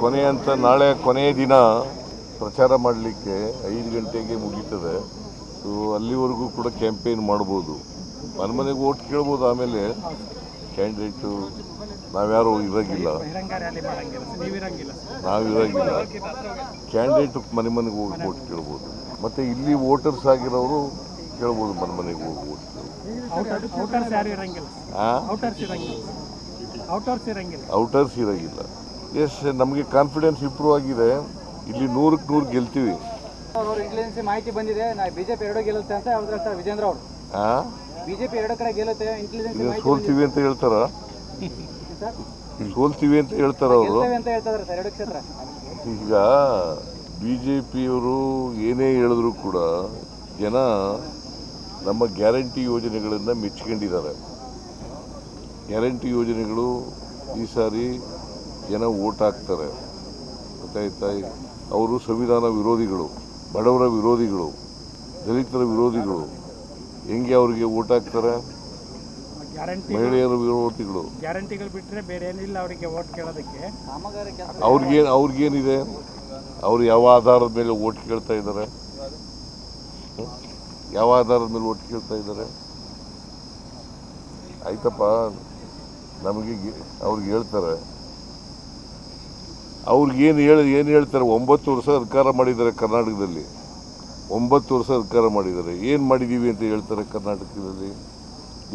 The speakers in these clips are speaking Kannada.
ಕೊನೆ ಅಂತ ನಾಳೆ ಕೊನೆಯ ದಿನ ಪ್ರಚಾರ ಮಾಡಲಿಕ್ಕೆ 5 ಗಂಟೆಗೆ ಮುಗೀತದೆ. ಸೊ ಅಲ್ಲಿವರೆಗೂ ಕೂಡ ಕ್ಯಾಂಪೇನ್ ಮಾಡ್ಬೋದು, ಮನೆಗೆ ಓಟ್ ಕೇಳ್ಬೋದು. ಆಮೇಲೆ ಕ್ಯಾಂಡಿಡೇಟು ನಾವ್ಯಾರು ಇರೋಂಗಿಲ್ಲ, ನಾವಿರೋಂಗಿಲ್ಲ. ಕ್ಯಾಂಡಿಡೇಟ್ ಮನೆಗೆ ಹೋಗಿ ಓಟ್ ಕೇಳ್ಬೋದು. ಮತ್ತು ಇಲ್ಲಿ ವೋಟರ್ಸ್ ಆಗಿರೋರು ಕೇಳ್ಬೋದು, ಮನೆಗೆ ಹೋಗಿ ಓಟ್ ಔಟರ್ಸ್ ಇರೋಂಗಿಲ್ಲ. ಎಸ್, ನಮಗೆ ಕಾನ್ಫಿಡೆನ್ಸ್ ಇಂಪ್ರೂವ್ ಆಗಿದೆ. ಇಲ್ಲಿ 100ಕ್ಕೆ 100 ಗೆಲ್ತೀವಿ. ಮಾಹಿತಿ ಬಂದಿದೆ, ಬಿಜೆಪಿ 2 ಗೆಲ್ಲುತ್ತೆ ಅಂತ ಹೇಳ್ತಾರೆ ವಿಜೇಂದ್ರ ಅವರು. ಬಿಜೆಪಿ 2 ಕಡೆ ಗೆಲ್ಲುತ್ತೆ, ಸೋಲ್ತೀವಿ ಅಂತ ಹೇಳ್ತಾರ, ಸೋಲ್ತೀವಿ ಅಂತ ಹೇಳ್ತಾರ ಅವರು. ಈಗ ಬಿಜೆಪಿಯವರು ಏನೇ ಹೇಳಿದ್ರು ಕೂಡ ಜನ ನಮ್ಮ ಗ್ಯಾರಂಟಿ ಯೋಜನೆಗಳನ್ನು ಮೆಚ್ಕೊಂಡಿದ್ದಾರೆ. ಗ್ಯಾರಂಟಿ ಯೋಜನೆಗಳು ಈ ಸಾರಿ ಜನ ಓಟ್ ಹಾಕ್ತಾರೆ, ಗೊತ್ತಾಯ್ತಾ? ಅವರು ಸಂವಿಧಾನ ವಿರೋಧಿಗಳು, ಬಡವರ ವಿರೋಧಿಗಳು, ದಲಿತರ ವಿರೋಧಿಗಳು. ಹೆಂಗೆ ಅವ್ರಿಗೆ ಓಟ್ ಹಾಕ್ತಾರೆ? ಮಹಿಳೆಯರ ವಿರೋಧಿಗಳು. ಗ್ಯಾರಂಟಿಗಳು ಬಿಟ್ಟರೆ ಬೇರೆ ಏನಿಲ್ಲ ಅವರಿಗೆ ಓಟ್ ಕೇಳೋದಕ್ಕೆ. ಅವ್ರಿಗೇನಿದೆ? ಅವ್ರು ಯಾವ ಆಧಾರದ ಮೇಲೆ ಓಟ್ ಕೇಳ್ತಾ ಇದ್ದಾರೆ? ಯಾವ ಆಧಾರದ ಮೇಲೆ ಓಟ್ ಕೇಳ್ತಾ ಇದ್ದಾರೆ? ಆಯ್ತಪ್ಪ, ನಮಗೆ ಅವ್ರಿಗೆ ಹೇಳ್ತಾರೆ, ಅವ್ರಿಗೇನು ಏನು ಹೇಳ್ತಾರೆ? 9 ವರ್ಷ ಸರ್ಕಾರ ಮಾಡಿದ್ದಾರೆ ಕರ್ನಾಟಕದಲ್ಲಿ, 9 ವರ್ಷ ಸರ್ಕಾರ ಮಾಡಿದ್ದಾರೆ. ಏನು ಮಾಡಿದ್ದೀವಿ ಅಂತ ಹೇಳ್ತಾರೆ? ಕರ್ನಾಟಕದಲ್ಲಿ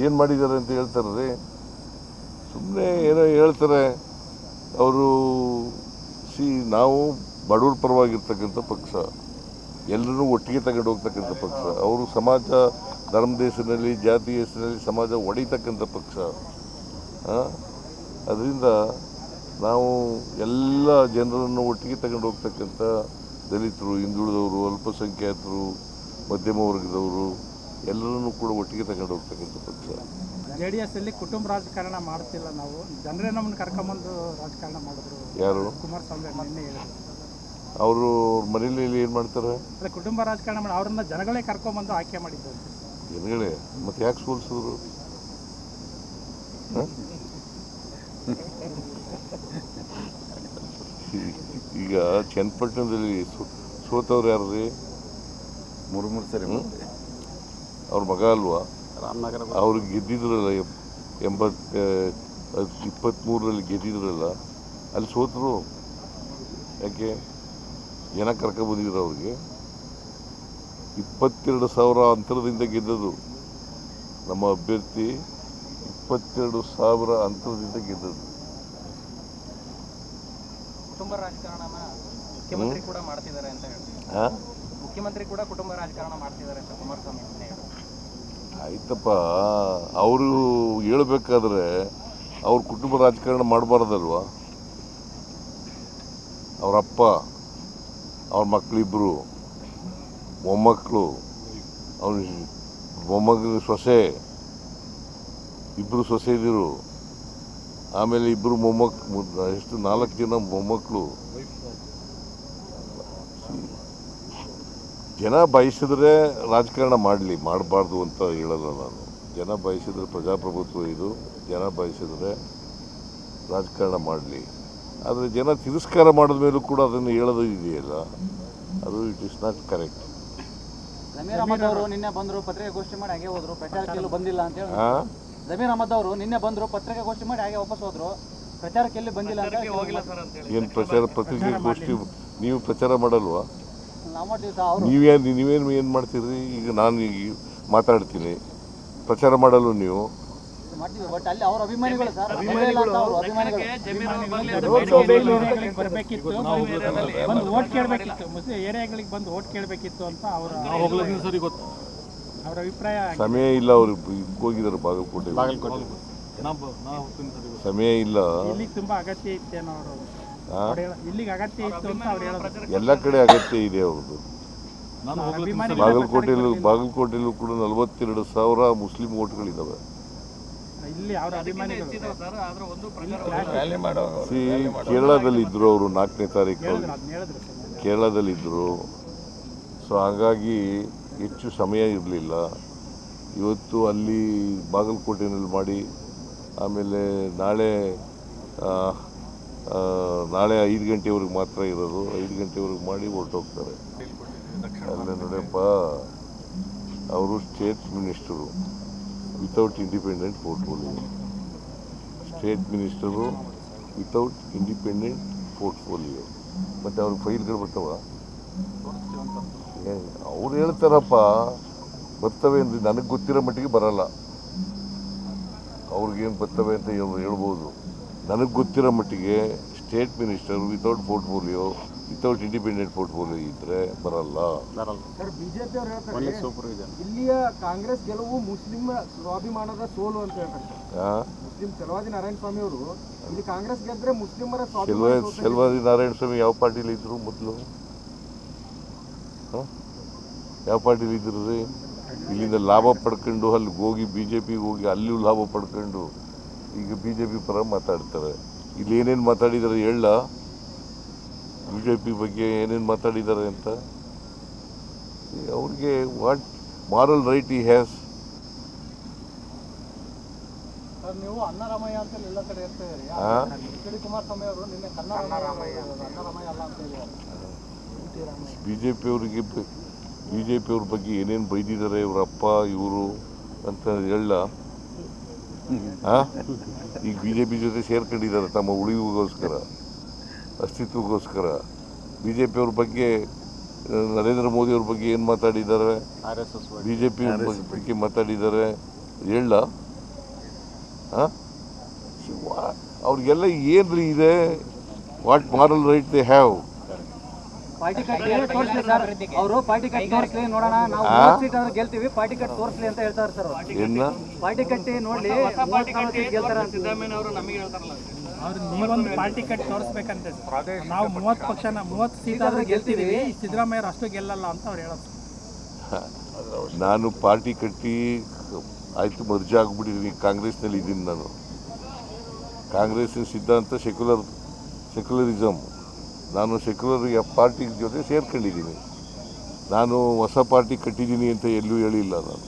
ಏನು ಮಾಡಿದ್ದಾರೆ ಅಂತ ಹೇಳ್ತಾರೆ? ಸುಮ್ಮನೆ ಏನೋ ಹೇಳ್ತಾರೆ ಅವರು. ನಾವು ಬಡವ್ರ ಪರವಾಗಿರ್ತಕ್ಕಂಥ ಪಕ್ಷ, ಎಲ್ಲರೂ ಒಟ್ಟಿಗೆ ತಗೊಂಡು ಹೋಗ್ತಕ್ಕಂಥ ಪಕ್ಷ. ಅವರು ಸಮಾಜ, ಧರ್ಮ ದೇಶದಲ್ಲಿ, ಜಾತಿ ಹೆಸರಿನಲ್ಲಿ ಸಮಾಜ ಒಡಿತಕ್ಕಂಥ ಪಕ್ಷ. ಅದರಿಂದ ನಾವು ಎಲ್ಲ ಜನರನ್ನು ಒಟ್ಟಿಗೆ ತಗೊಂಡು ಹೋಗ್ತಕ್ಕಂಥ ದಲಿತರು, ಹಿಂದುಳಿದವರು, ಅಲ್ಪಸಂಖ್ಯಾತರು, ಮಧ್ಯಮ ವರ್ಗದವರು ಎಲ್ಲರನ್ನೂ ಕೂಡ ಒಟ್ಟಿಗೆ ತಗೊಂಡು ಹೋಗ್ತಕ್ಕಂಥ ಪಕ್ಷ. JDS ಅಲ್ಲಿ ಕುಟುಂಬ ರಾಜಕಾರಣ ಮಾಡ್ತಿಲ್ಲ, ನಾವು ಜನರೇ ನಮ್ಮನ್ನು ಕರ್ಕೊಂಬಂದು ರಾಜಕಾರಣ ಮಾಡಿದ್ರು. ಯಾರು? ಕುಮಾರಸ್ವಾಮಿ ನಿನ್ನೆ ಹೇಳಿದ್ರು. ಅವರು ಮನೆಯಲ್ಲಿ ಏನು ಮಾಡ್ತಾರೆ? ಅದೇ ಕುಟುಂಬ ರಾಜಕಾರಣ ಮಾಡಿ ಅವ್ರನ್ನ ಜನಗಳೇ ಕರ್ಕೊಂಬಂದು ಆಯ್ಕೆ ಮಾಡಿದ್ದಾರೆ. ಜನಗಳೇ? ಮತ್ತೆ ಯಾಕೆ ಸೋಲಿಸಿದ್ರು? ಈಗ ಚನ್ನಪಟ್ಟಣದಲ್ಲಿ ಸೋತವ್ರು ಯಾರ್ರಿ? 3 ಸರಿ ಅವ್ರ ಮಗ ಅಲ್ವಾ? ರಾಮನಗರ ಅವ್ರಿಗೆ ಗೆದ್ದಿದ್ರಲ್ಲ, 23ರಲ್ಲಿ ಗೆದ್ದಿದ್ರಲ್ಲ, ಅಲ್ಲಿ ಸೋತರು. ಯಾಕೆ? ಜನ ಕರ್ಕೊಂಡ್ಬಂದಿದ್ರು ಅವ್ರಿಗೆ. 22,000 ಅಂತರದಿಂದ ಗೆದ್ದದು ನಮ್ಮ ಅಭ್ಯರ್ಥಿ. 22,000 ಅಂತರದಿಂದ ಗೆದ್ದದು. ಕುಟುಂಬ ರಾಜಕಾರಣನ ಮುಖ್ಯಮಂತ್ರಿ ಕೂಡ ಮಾಡ್ತಿದ್ದಾರೆ ಅಂತ ಹೇಳ್ತಾರೆ. ಮುಖ್ಯಮಂತ್ರಿ ಕೂಡ ಕುಟುಂಬ ರಾಜಕಾರಣ ಮಾಡ್ತಿದ್ದಾರೆ ಅಂತ ಕುಮಾರಸ್ವಾಮಿ ಹೇಳಿದ್ರು. ಆಯ್ತಪ್ಪ, ಅವರು ಹೇಳ್ಬೇಕಾದ್ರೆ ಅವ್ರ ಕುಟುಂಬ ರಾಜಕಾರಣ ಮಾಡಬಾರ್ದಲ್ವಾ? ಅವರಪ್ಪ, ಅವ್ರ ಮಕ್ಕಳಿಬ್ಬರು, ಮೊಮ್ಮಕ್ಕಳು, ಅವ್ರ ಮೊಮ್ಮಗ ಸೊಸೆ, ಇಬ್ಬರು ಸೊಸೆದಿರು, ಆಮೇಲೆ ಇಬ್ಬರು ಮೊಮ್ಮಕ್ಕಳು, ಎಷ್ಟು 4 ಜನ ಮೊಮ್ಮಕ್ಕಳು. ಜನ ಬಯಸಿದ್ರೆ ರಾಜಕಾರಣ ಮಾಡಲಿ, ಮಾಡಬಾರ್ದು ಅಂತ ಹೇಳಲ್ಲ ನಾನು. ಜನ ಬಯಸಿದ್ರೆ ಪ್ರಜಾಪ್ರಭುತ್ವ ಇದು, ಜನ ಬಯಸಿದ್ರೆ ರಾಜಕಾರಣ ಮಾಡಲಿ. ಆದರೆ ಜನ ತಿರಸ್ಕಾರ ಮಾಡಿದ ಮೇಲೂ ಕೂಡ ಅದನ್ನು ಹೇಳೋದು ಇದೆಯಲ್ಲ, ಅದು it is not correct. Zameer Ahmed ಅವರು ನಿನ್ನೆ ಬಂದರು, ಪತ್ರಿಕಾಗೋಷ್ಠಿ ಮಾಡಿ ಹಾಗೆ ಹೋದ್ರು, ಪ್ರಚಾರಕ್ಕೆಲ್ಲೂ ಬಂದಿಲ್ಲ ಅಂತ ಹೇಳಿ. ಜಮೀರ್ ಅಹಮದ್ ಅವರು ನಿನ್ನೆ ಬಂದರು, ಪತ್ರಿಕಾಗೋಷ್ಠಿ ಮಾಡಿ ಹಾಗೆ ವಾಪಸ್ ಹೋದ್ರು, ಪ್ರಚಾರಕ್ಕೆಲ್ಲೂ ಬಂದಿಲ್ಲ ಅಂತ ಹೋಗಿಲ್ಲ ಸರ್ ಅಂತ ಹೇಳಿ. ಏನು ಪತ್ರಿಕಾಗೋಷ್ಠಿ ನೀವು ಪ್ರಚಾರ ಮಾಡಲ್ವಾ? ನಾವು ಮಾಡ್ತೀವಿ ಸರ್. ನೀವೇನು ಏನು ಮಾಡ್ತೀರಿ? ಈಗ ನಾನು ಈಗ ಮಾತಾಡ್ತೀನಿ, ಪ್ರಚಾರ ಮಾಡಲು ನೀವು ಮಾಡ್ತೀವಿ, ಬಟ್ ಅಲ್ಲಿ ಅವ್ರ ಅಭಿಮಾನಿಗಳು ಸರ್, ಬರಬೇಕಿತ್ತು, ಬಂದು ಓಟ್ ಕೇಳಬೇಕಿತ್ತು, ಮುಸ್ಲಿಂ ಏರಿಯಾಗಳಿಗೆ ಬಂದು ಓಟ್ ಕೇಳಬೇಕಿತ್ತು ಅಂತ ಅವರ ಅಭಿಪ್ರಾಯ. ಸಮಯ ಇಲ್ಲ, ಅವರು ಹೋಗಿದ್ದಾರೆ ಬಾಗಲಕೋಟೆ. ಸಮಯ ಇಲ್ಲ, ಇಲ್ಲಿಗೆ ತುಂಬಾ ಅಗತ್ಯ ಇತ್ತೇನೋ ಅವರು, ಇಲ್ಲಿಗೆ ಅಗತ್ಯ ಇತ್ತು ಅಂತ ಅವ್ರು ಹೇಳೋದು. ಎಲ್ಲ ಕಡೆ ಅಗತ್ಯ ಇದೆ ಅವ್ರದ್ದು. ಬಾಗಲಕೋಟೆಯಲ್ಲೂ ಕೂಡ 42,000 ಮುಸ್ಲಿಂ ಓಟ್ಗಳಿದ್ದಾವೆ. ಇಲ್ಲಿ ಅವರ ಅಭಿಮಾನಿಗಳು ಕೇರಳದಲ್ಲಿದ್ದರು, ಅವರು 4ನೇ ತಾರೀಕು ಕೇರಳದಲ್ಲಿದ್ದರು. ಸೊ ಹಾಗಾಗಿ ಹೆಚ್ಚು ಸಮಯ ಇರಲಿಲ್ಲ. ಇವತ್ತು ಅಲ್ಲಿ ಬಾಗಲಕೋಟೆಯಲ್ಲಿ ಮಾಡಿ, ಆಮೇಲೆ ನಾಳೆ ನಾಳೆ 5 ಗಂಟೆವರೆಗೆ ಮಾತ್ರ ಇರೋದು. 5 ಗಂಟೆವರೆಗೆ ಮಾಡಿ ಹೊರಟೋಗ್ತಾರೆ. ಅಲ್ಲೇ ನೋಡಪ್ಪ, ಅವರು state minister without independent portfolio. State minister without independent portfolio. ಮತ್ತು ಅವ್ರಿಗೆ ಫೈಲ್ಗಳು ಬರ್ತಾವ? ಅವ್ರು ಹೇಳ್ತಾರಪ್ಪ ಬರ್ತವೆ ಅಂದರೆ ನನಗೆ ಗೊತ್ತಿರೋ ಮಟ್ಟಿಗೆ ಬರಲ್ಲ. ಅವ್ರಿಗೇನು ಬರ್ತವೆ ಅಂತ ಹೇಳ್ಬೋದು. ನನಗೆ ಗೊತ್ತಿರೋ ಮಟ್ಟಿಗೆ state minister without portfolio, without independent portfolio ಇದ್ದರೆ ಬರಲ್ಲ. ಸರ್, ಬಿಜೆಪಿ ಅವರು ಹೇಳ್ತಾರೆ ಇಲ್ಲಿಯ ಕಾಂಗ್ರೆಸ್ ಗೆಲುವು ಮುಸ್ಲಿಂ ಸ್ವಾಭಿಮಾನದ ಸೋಲು ಅಂತ ಹೇಳ್ತಾರೆ. ಮುಸ್ಲಿಂ ಚಲವಾದಿ ನಾರಾಯಣ ಸ್ವಾಮಿ ಅವರು ಇಲ್ಲಿ ಕಾಂಗ್ರೆಸ್ ಗೆದ್ರೆ ಮುಸ್ಲಿಮರ ಚಲವಾದಿ ನಾರಾಯಣ ಸ್ವಾಮಿ ಯಾವ ಪಾರ್ಟಿಲಿ ಇದ್ರು ಮೊದಲು? ಯಾವ ಪಾರ್ಟಿಲಿ ಇದ್ರು ರೀ? ಇಲ್ಲಿಂದ ಲಾಭ ಪಡ್ಕೊಂಡು ಅಲ್ಲಿಗೆ ಹೋಗಿ BJPಗೆ ಹೋಗಿ ಅಲ್ಲಿಯೂ ಲಾಭ ಪಡ್ಕೊಂಡು ಈಗ BJP ಪರ ಮಾತಾಡ್ತಾರೆ. ಇಲ್ಲಿ ಏನೇನು ಮಾತಾಡಿದ್ದಾರೆ ಹೇಳ, BJP ಬಗ್ಗೆ ಏನೇನು ಮಾತಾಡಿದ್ದಾರೆ ಅಂತ. ಅವ್ರಿಗೆ ವಾಟ್ ಮಾರಲ್ ರೈಟ್ ಈ ಹ್ಯಾಸ್? ನೀವು ಅನ್ನರಾಮಯ್ಯ ಅಂತ ಎಲ್ಲ ಕಡೆ ಇರ್ತೀರಿ. ಕುಮಾರಸ್ವಾಮಿ ಅವರು ನಿನ್ನೆ ಅನ್ನರಾಮಯ್ಯ ಅಲ್ಲ ಅಂತ ಹೇಳಿದ್ದಾರೆ. BJP ಅವ್ರ ಬಗ್ಗೆ ಏನೇನು ಬೈದಿದ್ದಾರೆ ಇವರಪ್ಪ ಇವರು ಅಂತ ಹೇಳ. ಈಗ BJP ಜೊತೆ ಸೇರ್ಕೊಂಡಿದ್ದಾರೆ ತಮ್ಮ ಉಳಿವಿಗೋಸ್ಕರ, ಅಸ್ತಿತ್ವಕ್ಕೋಸ್ಕರ. BJP ಅವ್ರ ಬಗ್ಗೆ ನರೇಂದ್ರ ಮೋದಿ ಅವ್ರ ಬಗ್ಗೆ ಏನು ಮಾತಾಡಿದ್ದಾರೆ? BJP ಬಗ್ಗೆ ಮಾತಾಡಿದ್ದಾರೆ ಹೇಳ. ಅವ್ರಿಗೆಲ್ಲ ಏನ್ರಿ ಇದೆ? What moral right they have? Party cut ತೋರಿಸ್ಲಿ ಸರ್, ಅವರು ಪಾರ್ಟಿ ಕಟ್ ತೋರಿಸ್ಲಿ ನೋಡೋಣ, ನಾವು 30 ಸೀಟ್ ಆದ್ರೆ ಗೆಲ್ತೀವಿ, ಪಾರ್ಟಿ ಕಟ್ ತೋರಿಸ್ಲಿ ಅಂತ ಹೇಳ್ತಾರೆ ಸರ್. ಏನ ಪಾರ್ಟಿ ಕಟ್ಟಿ ನೋಡ್ಲಿ 30 ಸೀಟ್ ಗೆಲ್ತಾರೆ ಅಂತ ಸಿದ್ದರಾಮಯ್ಯ ಅವರು ನಮಗೆ ಹೇಳ್ತಾರಲ್ಲ. ಅವ್ರು ನೀವೊಂದು ಪಾರ್ಟಿ ಕಟ್ ತೋರಿಸ್ಬೇಕಂತೆ. ನಾವು 30 ಸೀಟ್ ಆದ್ರೆ ಗೆಲ್ತೀವಿ, ಸಿದ್ದರಾಮಯ್ಯ ಅಷ್ಟು ಗೆಲ್ಲಲ್ಲ ಅಂತ ಅವ್ರು ಹೇಳೋದು. ನಾನು ಪಾರ್ಟಿ ಕಟ್ಟಿ ಆಯಿತು ಮರ್ಜಿ ಆಗಿಬಿಟ್ಟಿದ್ದೀನಿ. ಕಾಂಗ್ರೆಸ್ನಲ್ಲಿ ಇದ್ದೀನಿ ನಾನು. ಕಾಂಗ್ರೆಸ್ಸಿನ ಸಿದ್ಧಾಂತ ಸೆಕ್ಯುಲರಿಸಮ್. ನಾನು ಸೆಕ್ಯುಲರ್ ಪಾರ್ಟಿ ಜೊತೆ ಸೇರ್ಕೊಂಡಿದ್ದೀನಿ. ನಾನು ಹೊಸ ಪಾರ್ಟಿ ಕಟ್ಟಿದ್ದೀನಿ ಅಂತ ಎಲ್ಲೂ ಹೇಳಿಲ್ಲ. ನಾನು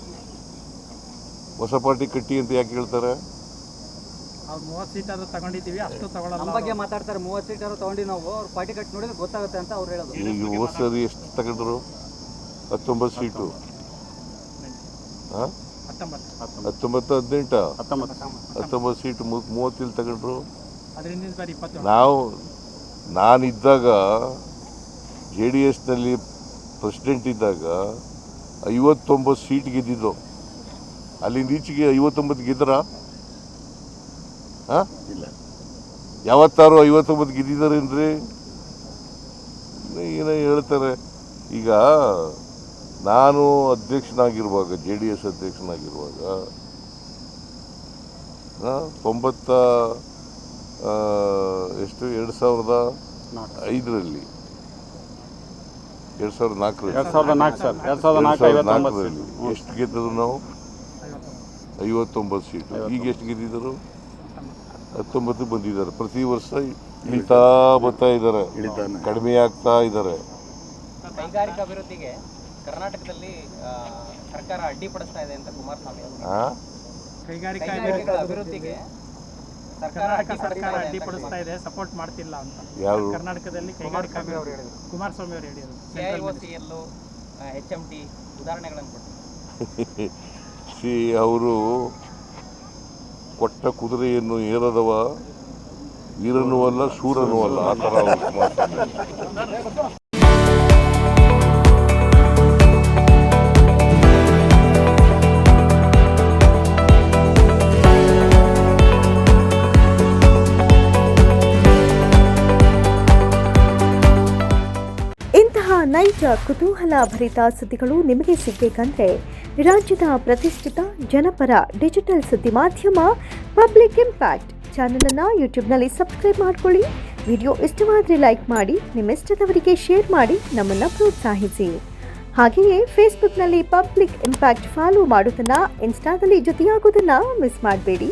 ಹೊಸ ಪಾರ್ಟಿ ಕಟ್ಟಿ ಅಂತ ಯಾಕೆ ಹೇಳ್ತಾರೆ? 30 ಸೀಟ್ ಆದ್ರೂ ತಗೊಂಡಿದ್ದೀವಿ, ಅಷ್ಟು ತಗೊಳ್ಳಲ್ಲ. ನಮ್ಮ ಬಗ್ಗೆ ಮಾತಾಡ್ತಾರೆ. 30 ಸೀಟ್ ಆದ್ರೂ ತಗೊಂಡು ನಾವು ಅವ್ರ ಪಾರ್ಟಿ ಕಟ್ ನೋಡಿದ್ರೆ ಗೊತ್ತಾಗುತ್ತೆ ಅಂತ ಅವ್ರು ಹೇಳೋದು. ಈಗ ಹೋದ ಸರಿ ಎಷ್ಟು ತಗೊಂಡ್ರು? 19 ಸೀಟು. 19 ಸೀಟು 30 ತಗೊಂಡ್ರು. ನಾನಿದ್ದಾಗ JDSನಲ್ಲಿ ಪ್ರೆಸಿಡೆಂಟ್ ಇದ್ದಾಗ 59 ಸೀಟ್ ಗೆದ್ದಿದ್ದು. ಅಲ್ಲಿಂದ ಈಚೆಗೆ 59 ಗೆದ್ದರ? ಇಲ್ಲ. ಯಾವತ್ತಾರು 59 ಗೆದ್ದಿದ್ದಾರೇನ್ರಿ? ಏನೋ ಹೇಳ್ತಾರೆ. ಈಗ ನಾನು ಅಧ್ಯಕ್ಷನಾಗಿರುವಾಗ, JDS ಅಧ್ಯಕ್ಷನಾಗಿರುವಾಗ 2005ರಲ್ಲಿ 2004ರಲ್ಲಿ ಎಷ್ಟು ಗೆದ್ದರು ನಾವು? 59 ಸೀಟು. ಈಗ ಎಷ್ಟು ಗೆದ್ದಿದ್ದರು? 19 ಬಂದಿದ್ದಾರೆ. ಪ್ರತಿ ವರ್ಷ ಇಳಿತಾ ಬರ್ತಾ ಇದ್ದಾರೆ, ಕಡಿಮೆ ಆಗ್ತಾ ಇದ್ದಾರೆ. ಕೈಗಾರಿಕಾ ಅಭಿವೃದ್ಧಿಗೆ ಕರ್ನಾಟಕದಲ್ಲಿ ಸರ್ಕಾರ ಅಡ್ಡಿಪಡಿಸ್ತಾ ಇದೆ ಅಂತ ಕುಮಾರಸ್ವಾಮಿ ಅವರು. ಕೈಗಾರಿಕಾ ಅಭಿವೃದ್ಧಿಗೆ ಸರ್ಕಾರ ಅಡ್ಡಿಪಡಿಸ್ತಾ ಇದೆ, ಸಪೋರ್ಟ್ ಮಾಡ್ತಿಲ್ಲ ಅಂತ. ಯಾರು? ಕರ್ನಾಟಕದಲ್ಲಿ ಕೈಗಾರಿಕಾ ಕುಮಾರಸ್ವಾಮಿ ಅವರು ಹೇಳಿದರು. CIOCL, HMT ಉದಾಹರಣೆಗಳನ್ನು ಕೊಟ್ಟು ಅವರು ಕೊಟ್ಟ ಕುದುರೆಯನ್ನು ಏರದವ ವೀರನೂ ಅಲ್ಲ ಶೂರನೂ ಅಲ್ಲ, ಆ ಥರ ನೈಜ ಕುತೂಹಲ ಭರಿತ ಸುದ್ದಿಗಳು ನಿಮಗೆ ಸಿಗಬೇಕಂದ್ರೆ ರಾಜ್ಯದ ಪ್ರತಿಷ್ಠಿತ ಜನಪರ ಡಿಜಿಟಲ್ ಸುದ್ದಿ ಮಾಧ್ಯಮ ಪಬ್ಲಿಕ್ ಇಂಪ್ಯಾಕ್ಟ್ ಚಾನಲನ್ನು ಯೂಟ್ಯೂಬ್ನಲ್ಲಿ ಸಬ್ಸ್ಕ್ರೈಬ್ ಮಾಡಿಕೊಳ್ಳಿ. ವಿಡಿಯೋ ಇಷ್ಟವಾದರೆ ಲೈಕ್ ಮಾಡಿ, ನಿಮ್ಮಿಷ್ಟದವರಿಗೆ ಶೇರ್ ಮಾಡಿ ನಮ್ಮನ್ನು ಪ್ರೋತ್ಸಾಹಿಸಿ. ಹಾಗೆಯೇ ಫೇಸ್ಬುಕ್ನಲ್ಲಿ ಪಬ್ಲಿಕ್ ಇಂಪ್ಯಾಕ್ಟ್ ಫಾಲೋ ಮಾಡೋದನ್ನು, ಇನ್ಸ್ಟಾದಲ್ಲಿ ಜೊತೆಯಾಗೋದನ್ನು ಮಿಸ್ ಮಾಡಬೇಡಿ.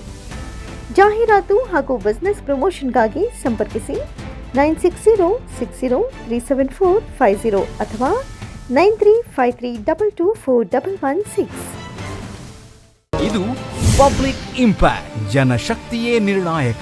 ಜಾಹೀರಾತು ಹಾಗೂ ಬಿಸ್ನೆಸ್ ಪ್ರಮೋಷನ್ಗಾಗಿ ಸಂಪರ್ಕಿಸಿ 9606037450 ಅಥವಾ 9353224116. ಇದು ಪಬ್ಲಿಕ್ ಇಂಪ್ಯಾಕ್ಟ್, ಜನಶಕ್ತಿಯೇ ನಿರ್ಣಾಯಕ.